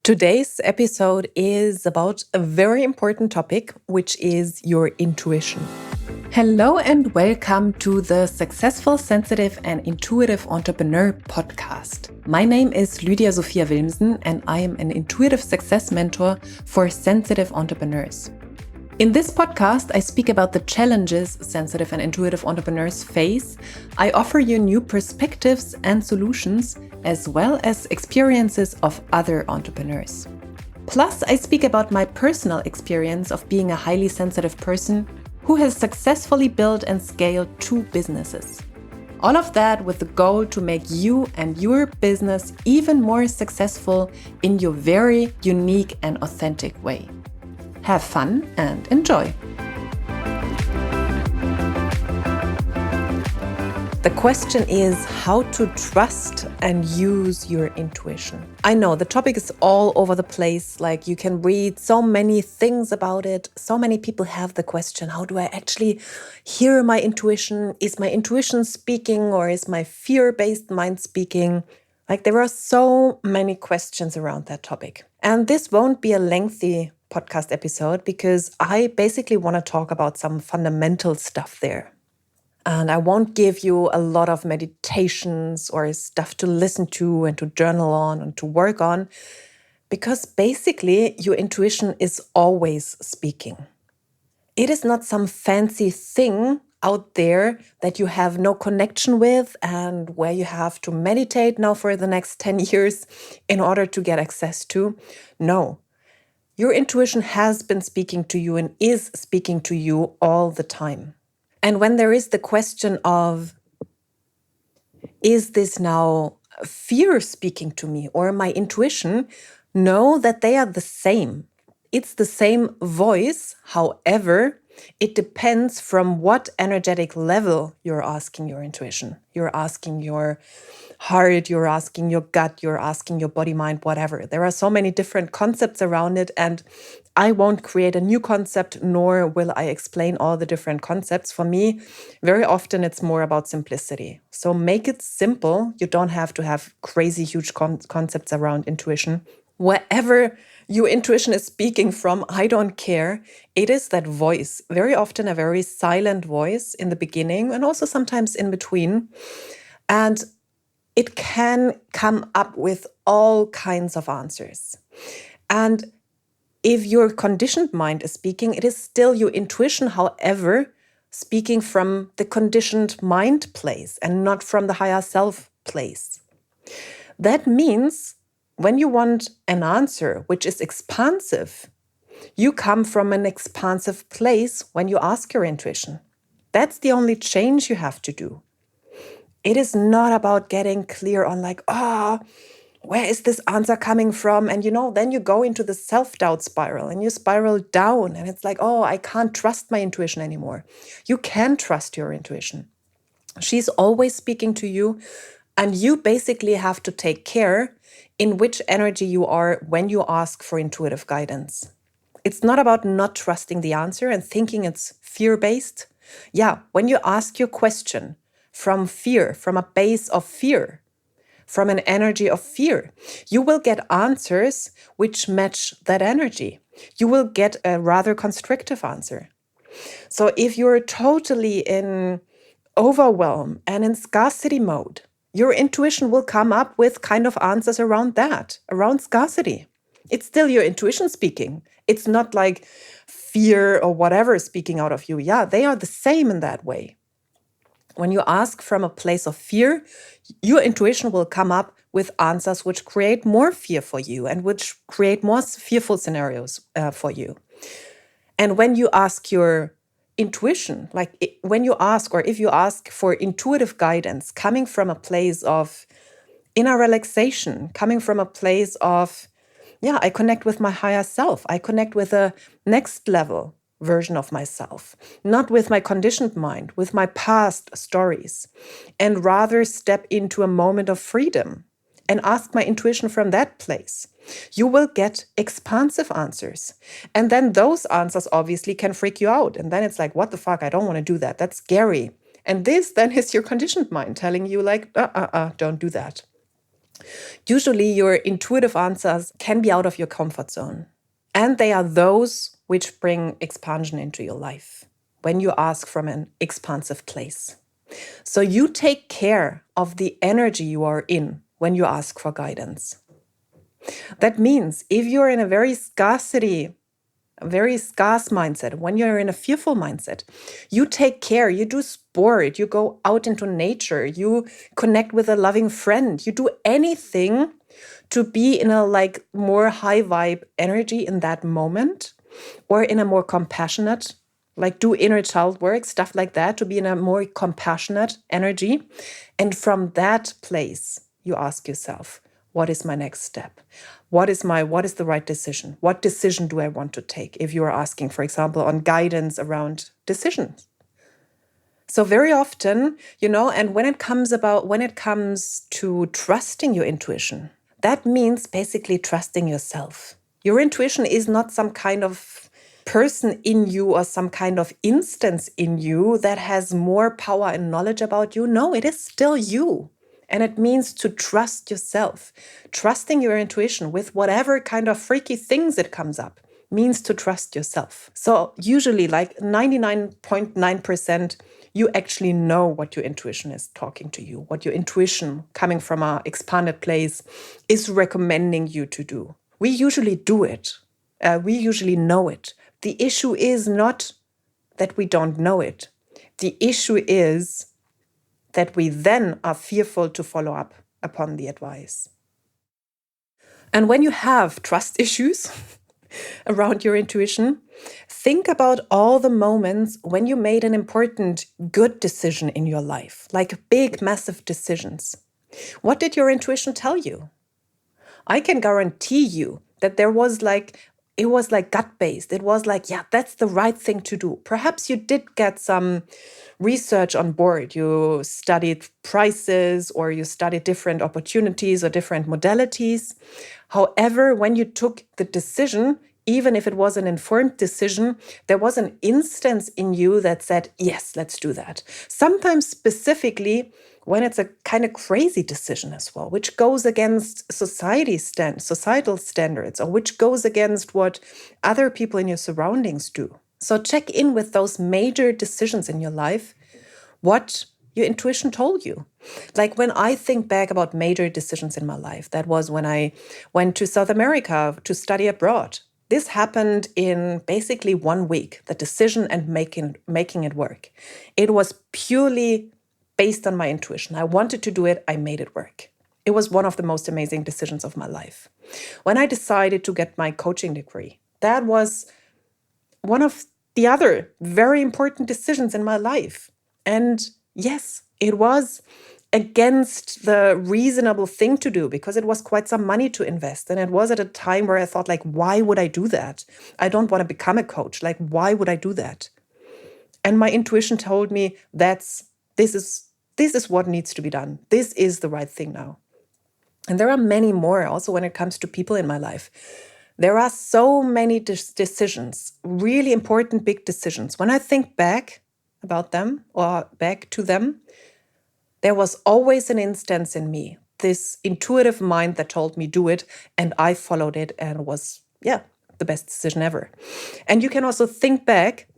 Today's episode is about a very important topic, which is your intuition. Hello and welcome to the Successful, Sensitive and Intuitive Entrepreneur podcast. My name is Lydia Sophia Wilmsen and I am an intuitive success mentor for sensitive entrepreneurs. In this podcast, I speak about the challenges sensitive and intuitive entrepreneurs face. I offer you new perspectives and solutions, as well as experiences of other entrepreneurs. Plus, I speak about my personal experience of being a highly sensitive person who has successfully built and scaled 2 businesses. All of that with the goal to make you and your business even more successful in your very unique and authentic way. Have fun and enjoy. The question is how to trust and use your intuition. I know the topic is all over the place. Like, you can read so many things about it. So many people have the question, how do I actually hear my intuition? Is my intuition speaking or is my fear-based mind speaking? Like, there are so many questions around that topic. And this won't be a lengthy podcast episode because I basically want to talk about some fundamental stuff there. And I won't give you a lot of meditations or stuff to listen to and to journal on and to work on, because basically your intuition is always speaking. It is not some fancy thing out there that you have no connection with and where you have to meditate now for the next 10 years in order to get access to. No. Your intuition has been speaking to you and is speaking to you all the time. And when there is the question of, is this now fear speaking to me or my intuition? Know that they are the same. It's the same voice. However, it depends from what energetic level you're asking your intuition. You're asking your heart, you're asking your gut, you're asking your body, mind, whatever. There are so many different concepts around it, and I won't create a new concept, nor will I explain all the different concepts. For me, very often it's more about simplicity. So make it simple. You don't have to have crazy, huge concepts around intuition. Wherever your intuition is speaking from, I don't care. It is that voice, very often a very silent voice in the beginning and also sometimes in between. And it can come up with all kinds of answers. And if your conditioned mind is speaking, it is still your intuition, however, speaking from the conditioned mind place and not from the higher self place. That means when you want an answer which is expansive, you come from an expansive place when you ask your intuition. That's the only change you have to do. It is not about getting clear on like, where is this answer coming from? And then you go into the self-doubt spiral and you spiral down and it's like, I can't trust my intuition anymore. You can trust your intuition. She's always speaking to you, and you basically have to take care in which energy you are when you ask for intuitive guidance. It's not about not trusting the answer and thinking it's fear-based. Yeah, when you ask your question from fear, from a base of fear, from an energy of fear, you will get answers which match that energy. You will get a rather constrictive answer. So if you're totally in overwhelm and in scarcity mode, your intuition will come up with kind of answers around that, around scarcity. It's still your intuition speaking. It's not like fear or whatever is speaking out of you. Yeah, they are the same in that way. When you ask from a place of fear, your intuition will come up with answers which create more fear for you and which create more fearful scenarios for you. And when you ask your intuition, when you ask or if you ask for intuitive guidance coming from a place of inner relaxation, coming from a place of, I connect with my higher self. I connect with a next level version of myself, not with my conditioned mind, with my past stories, and rather step into a moment of freedom and ask my intuition from that place. You will get expansive answers. And then those answers obviously can freak you out. And then it's like, what the fuck? I don't want to do that. That's scary. And this then is your conditioned mind telling you like, don't do that. Usually your intuitive answers can be out of your comfort zone. And they are those which bring expansion into your life when you ask from an expansive place. So you take care of the energy you are in when you ask for guidance. That means if you're in a very scarce mindset, when you're in a fearful mindset, you take care, you do sport, you go out into nature, you connect with a loving friend, you do anything to be in a more high vibe energy in that moment, or in a more compassionate, do inner child work, stuff like that, to be in a more compassionate energy. And from that place, you ask yourself, what is my next step? What is the right decision? What decision do I want to take? If you are asking, for example, on guidance around decisions. So very often, and when it comes to trusting your intuition, that means basically trusting yourself. Your intuition is not some kind of person in you or some kind of instance in you that has more power and knowledge about you. No, it is still you. And it means to trust yourself. Trusting your intuition with whatever kind of freaky things it comes up means to trust yourself. So usually 99.9%, you actually know what your intuition is talking to you, what your intuition coming from an expanded place is recommending you to do. We usually do it. We usually know it. The issue is not that we don't know it. The issue is that we then are fearful to follow up upon the advice. And when you have trust issues around your intuition, think about all the moments when you made an important, good decision in your life, like big, massive decisions. What did your intuition tell you? I can guarantee you that it was gut-based. It was yeah, that's the right thing to do. Perhaps you did get some research on board. You studied prices, or you studied different opportunities or different modalities. However, when you took the decision, even if it was an informed decision, there was an instance in you that said, yes, let's do that. Sometimes specifically when it's a kind of crazy decision as well, which goes against societal standards, or which goes against what other people in your surroundings do. So check in with those major decisions in your life, what your intuition told you. Like when I think back about major decisions in my life, that was when I went to South America to study abroad. This happened in basically 1 week, the decision and making it work. It was purely based on my intuition. I wanted to do it, I made it work. It was one of the most amazing decisions of my life. When I decided to get my coaching degree, that was one of the other very important decisions in my life. And yes, it was against the reasonable thing to do because it was quite some money to invest. And it was at a time where I thought, why would I do that? I don't want to become a coach. Why would I do that? And my intuition told me this is what needs to be done. This is the right thing now. And there are many more also when it comes to people in my life. There are so many decisions, really important big decisions. When I think back about them or back to them, there was always an instance in me, this intuitive mind that told me do it, and I followed it, and it was, the best decision ever. And you can also think back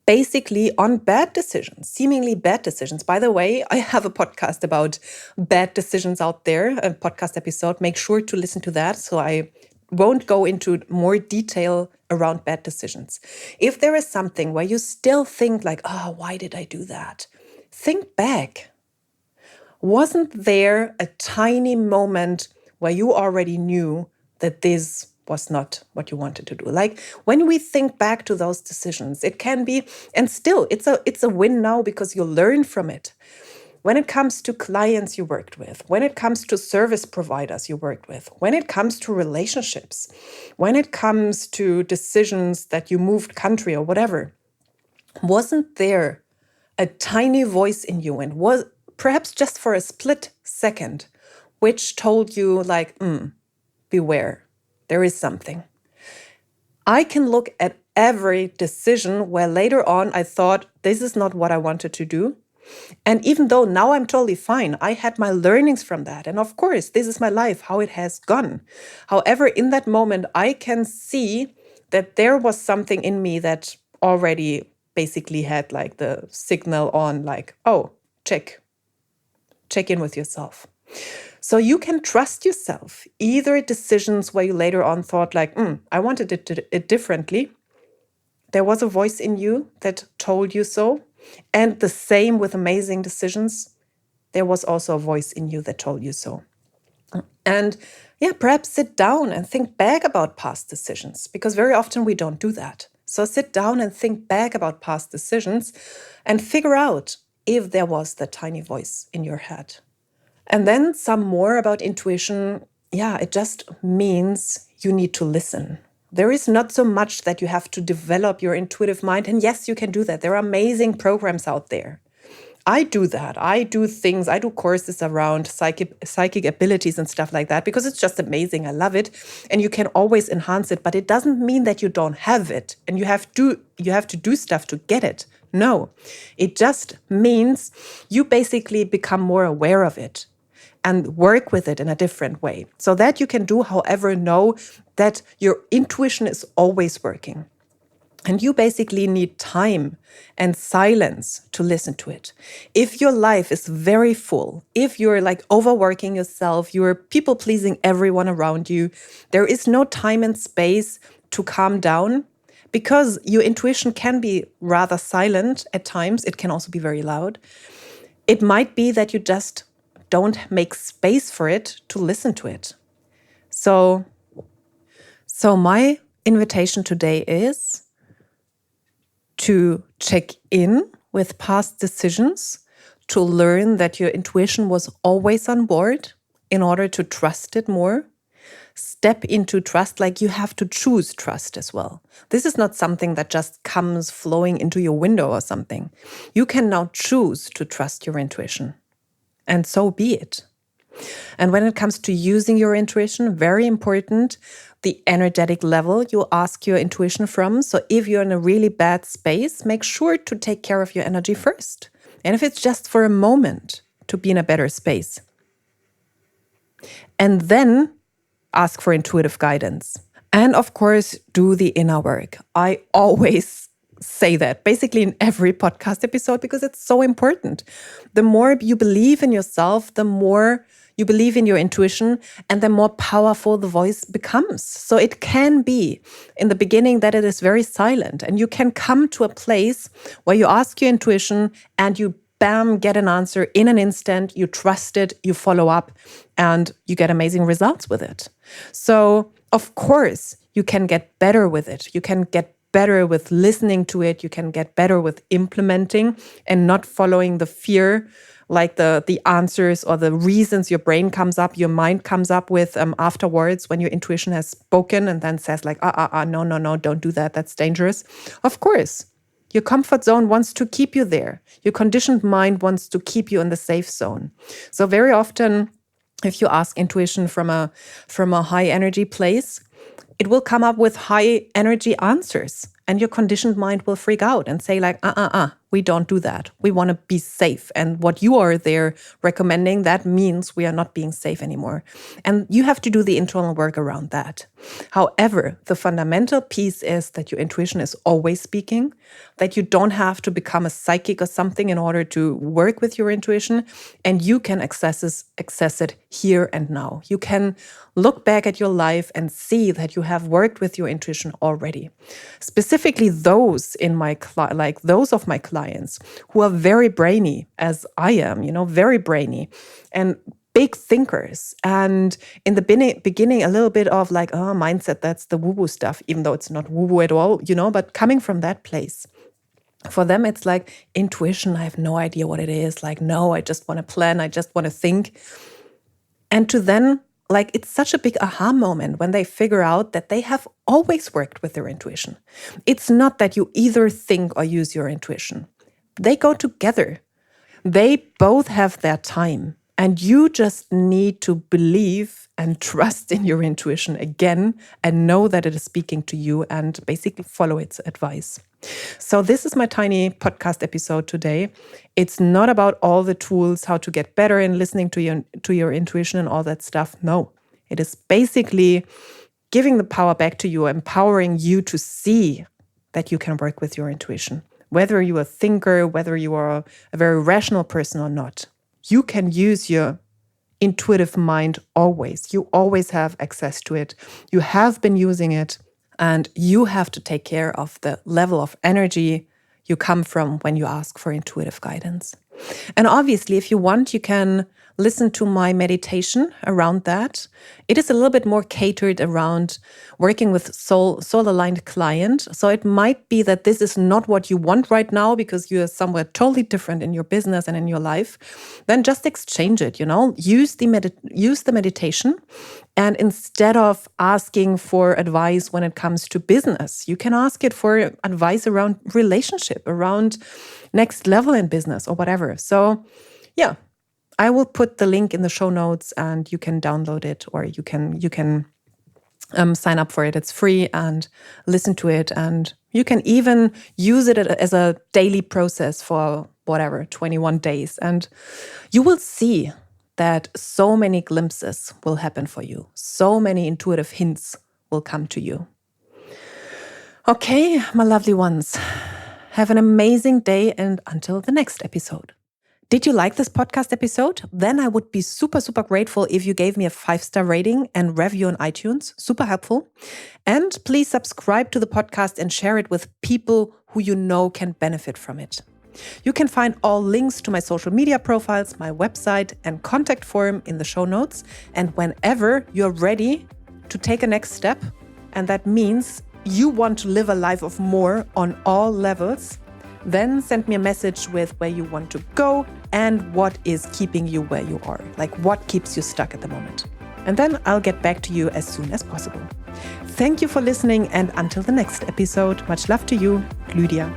basically on bad decisions, seemingly bad decisions. By the way, I have a podcast about bad decisions out there, a podcast episode. Make sure to listen to that. So I won't go into more detail around bad decisions. If there is something where you still think why did I do that? Think back. Wasn't there a tiny moment where you already knew that this was not what you wanted to do? When we think back to those decisions, it can be, and still it's a win now because you learn from it. When it comes to clients you worked with, when it comes to service providers you worked with, when it comes to relationships, when it comes to decisions that you moved country or whatever, wasn't there a tiny voice in you, and was perhaps just for a split second, which told you beware, there is something. I can look at every decision where later on I thought, this is not what I wanted to do. And even though now I'm totally fine, I had my learnings from that. And of course, this is my life, how it has gone. However, in that moment, I can see that there was something in me that already basically had like the signal on, like, oh, check in with yourself. So you can trust yourself, either decisions where you later on thought like, I wanted it differently. There was a voice in you that told you so. And the same with amazing decisions. There was also a voice in you that told you so. And yeah, perhaps sit down and think back about past decisions, because very often we don't do that. So sit down and think back about past decisions and figure out if there was that tiny voice in your head. And then some more about intuition. Yeah, it just means you need to listen. There is not so much that you have to develop your intuitive mind. And yes, you can do that. There are amazing programs out there. I do that. I do things. I do courses around psychic abilities and stuff like that because it's just amazing. I love it. And you can always enhance it, but it doesn't mean that you don't have it and you have to do stuff to get it. No, it just means you basically become more aware of it and work with it in a different way so that you can do, however, know that your intuition is always working. And you basically need time and silence to listen to it. If your life is very full, if you're like overworking yourself, you're people pleasing everyone around you, there is no time and space to calm down because your intuition can be rather silent at times. It can also be very loud. It might be that you just don't make space for it to listen to it. So my invitation today is to check in with past decisions, to learn that your intuition was always on board in order to trust it more. Step into trust, like you have to choose trust as well. This is not something that just comes flowing into your window or something. You can now choose to trust your intuition, and so be it. And when it comes to using your intuition, very important, the energetic level you ask your intuition from. So if you're in a really bad space, make sure to take care of your energy first. And if it's just for a moment, to be in a better space. And then ask for intuitive guidance. And of course, do the inner work. I always say that basically in every podcast episode because it's so important. The more you believe in yourself, the more you believe in your intuition, and the more powerful the voice becomes. So it can be in the beginning that it is very silent, and you can come to a place where you ask your intuition and you bam, get an answer in an instant, you trust it, you follow up, and you get amazing results with it. So of course, you can get better with it. You can get better with listening to it. You can get better with implementing and not following the fear, like the answers or the reasons your brain comes up, your mind comes up with afterwards when your intuition has spoken and then says like, no, don't do that. That's dangerous. Of course, your comfort zone wants to keep you there. Your conditioned mind wants to keep you in the safe zone. So very often, if you ask intuition from a high energy place, it will come up with high energy answers. And your conditioned mind will freak out and say like, we don't do that. We want to be safe. And what you are there recommending, that means we are not being safe anymore. And you have to do the internal work around that. However, the fundamental piece is that your intuition is always speaking, that you don't have to become a psychic or something in order to work with your intuition. And you can access it here and now. You can look back at your life and see that you have worked with your intuition already. Specifically those of my clients who are very brainy, as I am, very brainy and big thinkers. And in the beginning, a little bit of like, mindset, that's the woo-woo stuff, even though it's not woo-woo at all, but coming from that place. For them, it's like intuition. I have no idea what it is. Like, no, I just want to plan. I just want to think. And to then, like, it's such a big aha moment when they figure out that they have always worked with their intuition. It's not that you either think or use your intuition. They go together. They both have their time. And you just need to believe and trust in your intuition again and know that it is speaking to you and basically follow its advice. So this is my tiny podcast episode today. It's not about all the tools, how to get better in listening to your intuition and all that stuff. No, it is basically giving the power back to you, empowering you to see that you can work with your intuition. Whether you're a thinker, whether you are a very rational person or not, you can use your intuitive mind always. You always have access to it. You have been using it, and you have to take care of the level of energy you come from when you ask for intuitive guidance. And obviously, if you want, you can listen to my meditation around that. It is a little bit more catered around working with soul-aligned client. So it might be that this is not what you want right now because you are somewhere totally different in your business and in your life. Then just exchange it, use the meditation. And instead of asking for advice when it comes to business, you can ask it for advice around relationship, around next level in business or whatever. So yeah, I will put the link in the show notes and you can download it, or you can sign up for it. It's free, and listen to it. And you can even use it as a daily process for 21 days. And you will see that so many glimpses will happen for you. So many intuitive hints will come to you. Okay, my lovely ones, have an amazing day, and until the next episode. Did you like this podcast episode? Then I would be super, super grateful if you gave me a 5-star rating and review on iTunes. Super helpful. And please subscribe to the podcast and share it with people who you know can benefit from it. You can find all links to my social media profiles, my website, and contact form in the show notes. And whenever you're ready to take a next step, and that means you want to live a life of more on all levels, then send me a message with where you want to go and what is keeping you where you are, like what keeps you stuck at the moment. And then I'll get back to you as soon as possible. Thank you for listening, and until the next episode, much love to you, Lydia.